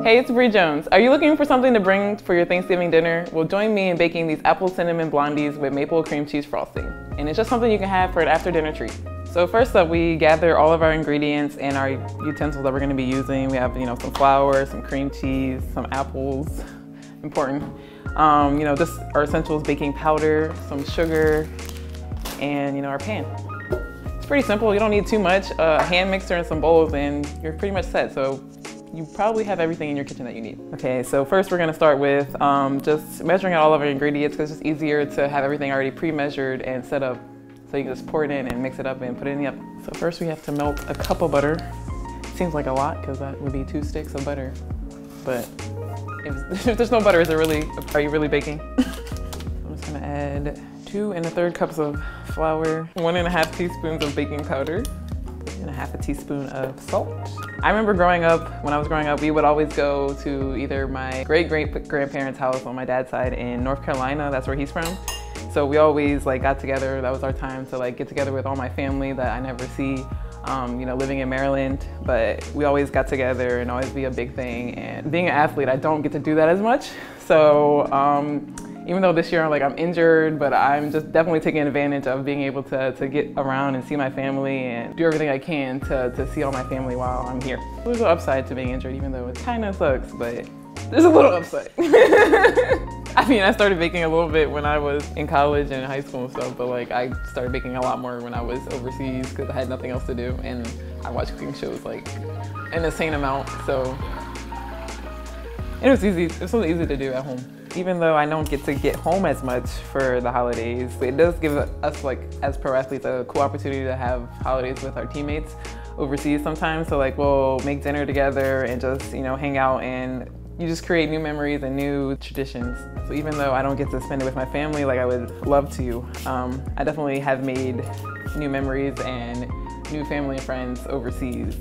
Hey, it's Bree Jones. Are you looking for something to bring for your Thanksgiving dinner? Well, join me in baking these apple cinnamon blondies with maple cream cheese frosting. And it's just something you can have for an after dinner treat. So first up, we gather all of our ingredients and our utensils that we're gonna be using. We have, some flour, some cream cheese, some apples, important. Just our essentials, baking powder, some sugar, and our pan. It's pretty simple. You don't need too much. A hand mixer and some bowls and you're pretty much set. So you probably have everything in your kitchen that you need. Okay, so first we're gonna start with just measuring out all of our ingredients because it's just easier to have everything already pre-measured and set up so you can just pour it in and mix it up and put it in the oven. So first we have to melt a cup of butter. Seems like a lot because that would be 2 sticks of butter. But if there's no butter, are you really baking? I'm just gonna add 2 1/3 cups of flour, 1 1/2 teaspoons of baking powder, and 1/2 teaspoon of salt. I remember when I was growing up, we would always go to either my great-great-grandparents' house on my dad's side in North Carolina, that's where he's from. So we always got together, that was our time to get together with all my family that I never see, living in Maryland, but we always got together and always be a big thing. And being an athlete, I don't get to do that as much. So even though this year I'm injured, but I'm just definitely taking advantage of being able to get around and see my family and do everything I can to see all my family while I'm here. There's an upside to being injured, even though it kind of sucks, but there's a little upside. I started baking a little bit when I was in college and high school and stuff, but I started baking a lot more when I was overseas because I had nothing else to do, and I watched cooking shows an insane amount, so it was easy. It was something easy to do at home. Even though I don't get to get home as much for the holidays, it does give us, as pro athletes, a cool opportunity to have holidays with our teammates overseas sometimes. So we'll make dinner together and just, hang out, and you just create new memories and new traditions. So even though I don't get to spend it with my family like I would love to, I definitely have made new memories and new family and friends overseas,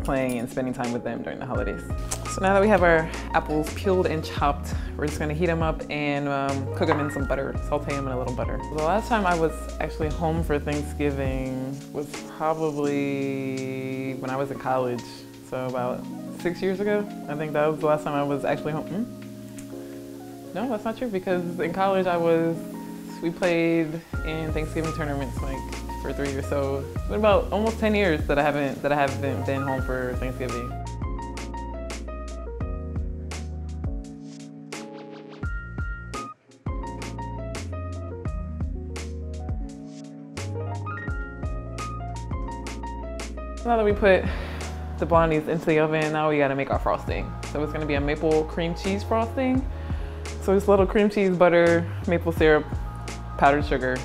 playing and spending time with them during the holidays. So now that we have our apples peeled and chopped, we're just gonna heat them up and cook them in some butter, saute them in a little butter. The last time I was actually home for Thanksgiving was probably when I was in college, so about 6 years ago. I think that was the last time I was actually home. No, that's not true, because in college we played in Thanksgiving tournaments for 3 years. So it's been about almost 10 years that I haven't been home for Thanksgiving. Now that we put the blondies into the oven, now we gotta make our frosting. So it's gonna be a maple cream cheese frosting. So it's a little cream cheese, butter, maple syrup, powdered sugar,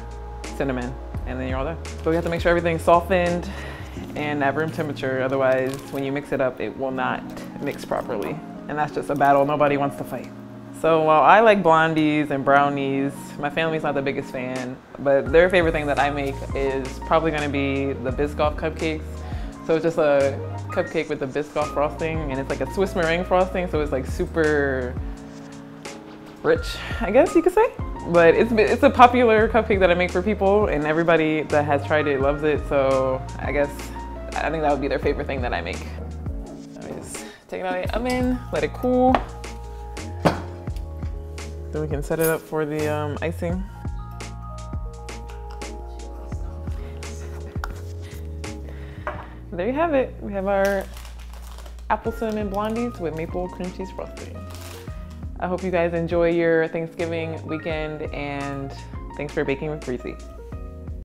cinnamon, and then you're all done. So we have to make sure everything's softened and at room temperature, otherwise when you mix it up, it will not mix properly. And that's just a battle nobody wants to fight. So while I like blondies and brownies, my family's not the biggest fan, but their favorite thing that I make is probably gonna be the Biscoff cupcakes. So it's just a cupcake with the Biscoff frosting, and it's a Swiss meringue frosting, so it's super rich, I guess you could say. But it's a popular cupcake that I make for people, and everybody that has tried it loves it, so I think that would be their favorite thing that I make. Let me just take it out of the oven, let it cool. Then we can set it up for the icing. There you have it. We have our apple cinnamon blondies with maple cream cheese frosting. I hope you guys enjoy your Thanksgiving weekend, and thanks for baking with Breezy.